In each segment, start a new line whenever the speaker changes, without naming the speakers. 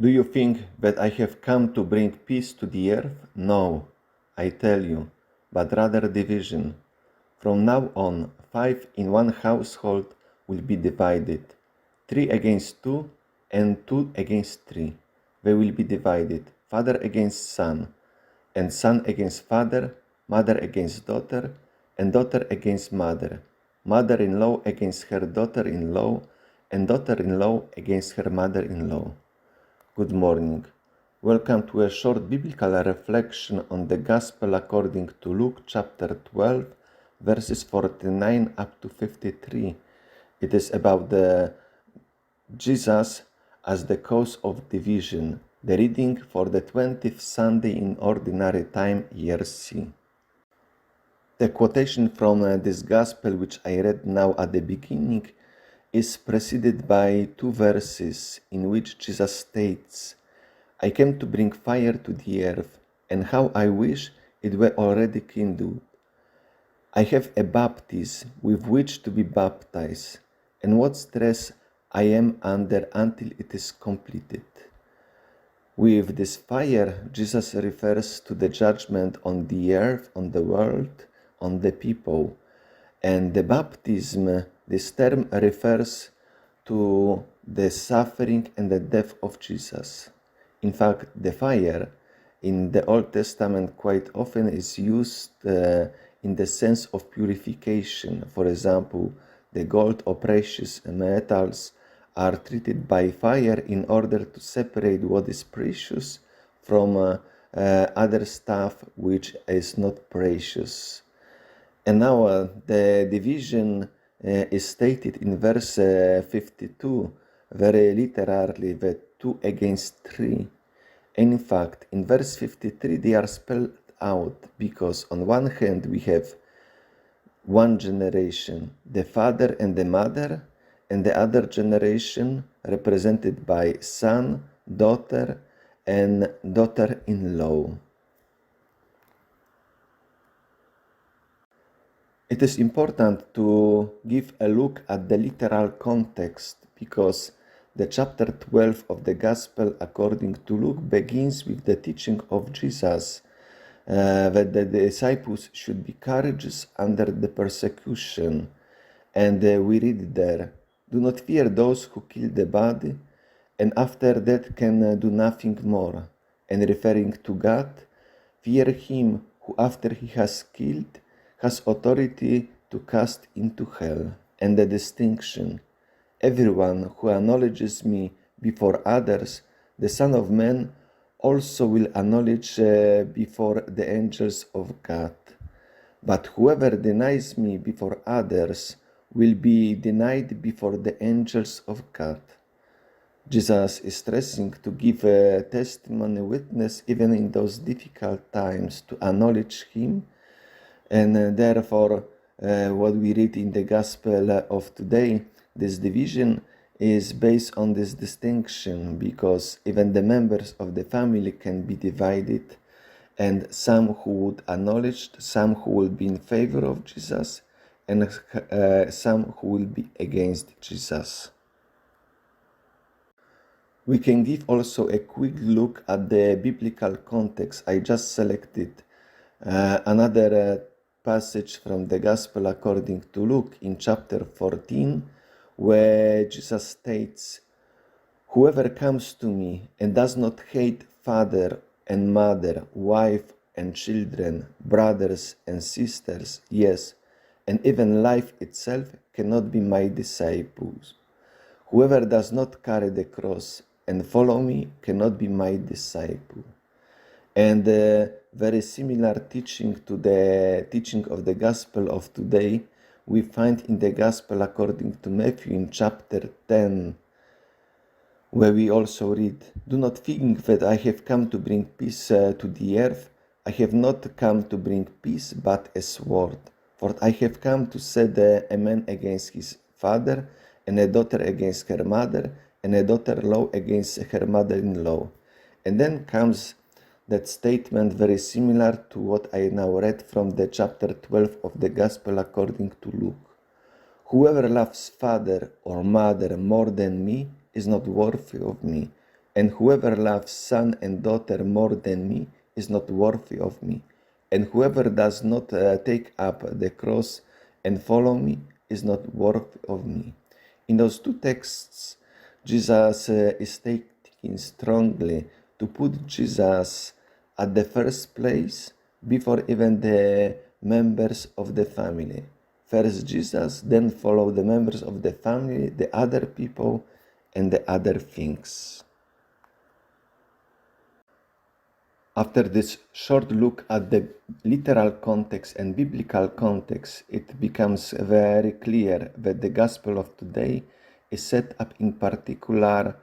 Do you think that I have come to bring peace to the earth? No, I tell you, but rather division. From now on, 5 in one household will be divided, 3 against 2 and 2 against 3. They will be divided, father against son, and son against father, mother against daughter, and daughter against mother, mother-in-law against her daughter-in-law, and daughter-in-law against her mother-in-law. Good morning. Welcome to a short biblical reflection on the Gospel according to Luke chapter 12, verses 49 up to 53. It is about Jesus as the cause of division. The reading for the 20th Sunday in Ordinary Time, Year C. The quotation from this Gospel, which I read now at the beginning, is preceded by 2 verses in which Jesus states, I came to bring fire to the earth, and how I wish it were already kindled. I have a baptism with which to be baptized, and what stress I am under until it is completed. With this fire, Jesus refers to the judgment on the earth, on the world, on the people. And the baptism, this term refers to the suffering and the death of Jesus. In fact, the fire in the Old Testament quite often is used in the sense of purification. For example, the gold or precious metals are treated by fire in order to separate what is precious from other stuff which is not precious. And now the division is stated in verse 52, very literally, the 2 against 3. And in fact, in verse 53, they are spelled out because on one hand we have one generation, the father and the mother, and the other generation represented by son, daughter, and daughter-in-law. It is important to give a look at the literal context because the chapter 12 of the Gospel according to Luke begins with the teaching of Jesus that the disciples should be courageous under the persecution. And we read there, do not fear those who kill the body and after that can do nothing more. And referring to God, fear him who after he has killed has authority to cast into hell. And the distinction, everyone who acknowledges me before others, the Son of Man also will acknowledge before the angels of God. But whoever denies me before others will be denied before the angels of God. Jesus is stressing to give a testimony, witness, even in those difficult times, to acknowledge him. And therefore, what we read in the Gospel of today, this division is based on this distinction because even the members of the family can be divided, and some who would acknowledge, some who will be in favor of Jesus, and some who will be against Jesus. We can give also a quick look at the biblical context. I just selected another passage from the Gospel according to Luke in chapter 14, where Jesus states, whoever comes to me and does not hate father and mother, wife and children, brothers and sisters, yes, and even life itself cannot be my disciples. Whoever does not carry the cross and follow me cannot be my disciple. And very similar teaching to the teaching of the Gospel of today we find in the Gospel according to Matthew in chapter 10, where we also read, do not think that I have come to bring peace to the earth. I have not come to bring peace, but a sword. For I have come to set a man against his father, and a daughter against her mother, and a daughter-in-law against her mother-in-law. And then comes that statement very similar to what I now read from the chapter 12 of the Gospel according to Luke. Whoever loves father or mother more than me is not worthy of me, And whoever loves son and daughter more than me is not worthy of me. And whoever does not take up the cross and follow me is not worthy of me. In those two texts, Jesus is taking strongly to put Jesus at the first place before even the members of the family. First Jesus, then follow the members of the family, the other people, and the other things. After this short look at the literal context and biblical context, it becomes very clear that the gospel of today is set up in particular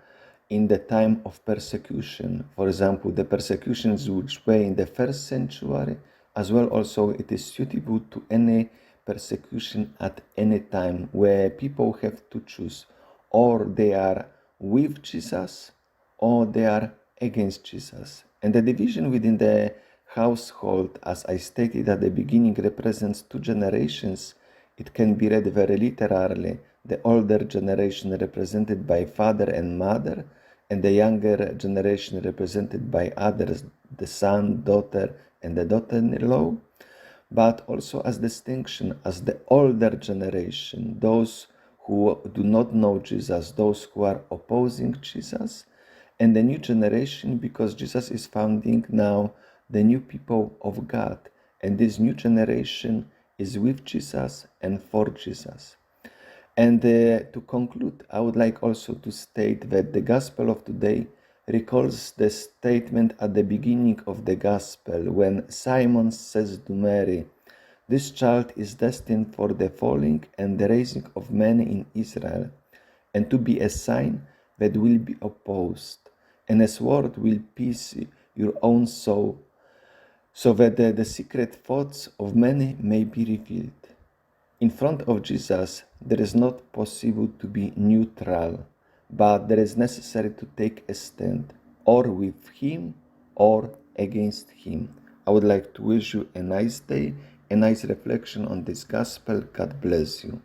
in the time of persecution. For example, the persecutions which were in the first century, as well also it is suitable to any persecution at any time where people have to choose, or they are with Jesus or they are against Jesus. And the division within the household, as I stated at the beginning, represents two generations. It can be read very literally. The older generation represented by father and mother, and the younger generation represented by others, the son, daughter, and the daughter-in-law, but also as distinction as the older generation, those who do not know Jesus, those who are opposing Jesus, and the new generation, because Jesus is founding now the new people of God, and this new generation is with Jesus and for Jesus. And to conclude, I would like also to state that the gospel of today recalls the statement at the beginning of the gospel when Simon says to Mary, "This child is destined for the falling and the rising of many in Israel, and to be a sign that will be opposed, and a sword will pierce your own soul, so that the secret thoughts of many may be revealed." In front of Jesus, there is not possible to be neutral, but there is necessary to take a stand, or with him or against him. I would like to wish you a nice day, a nice reflection on this gospel. God bless you.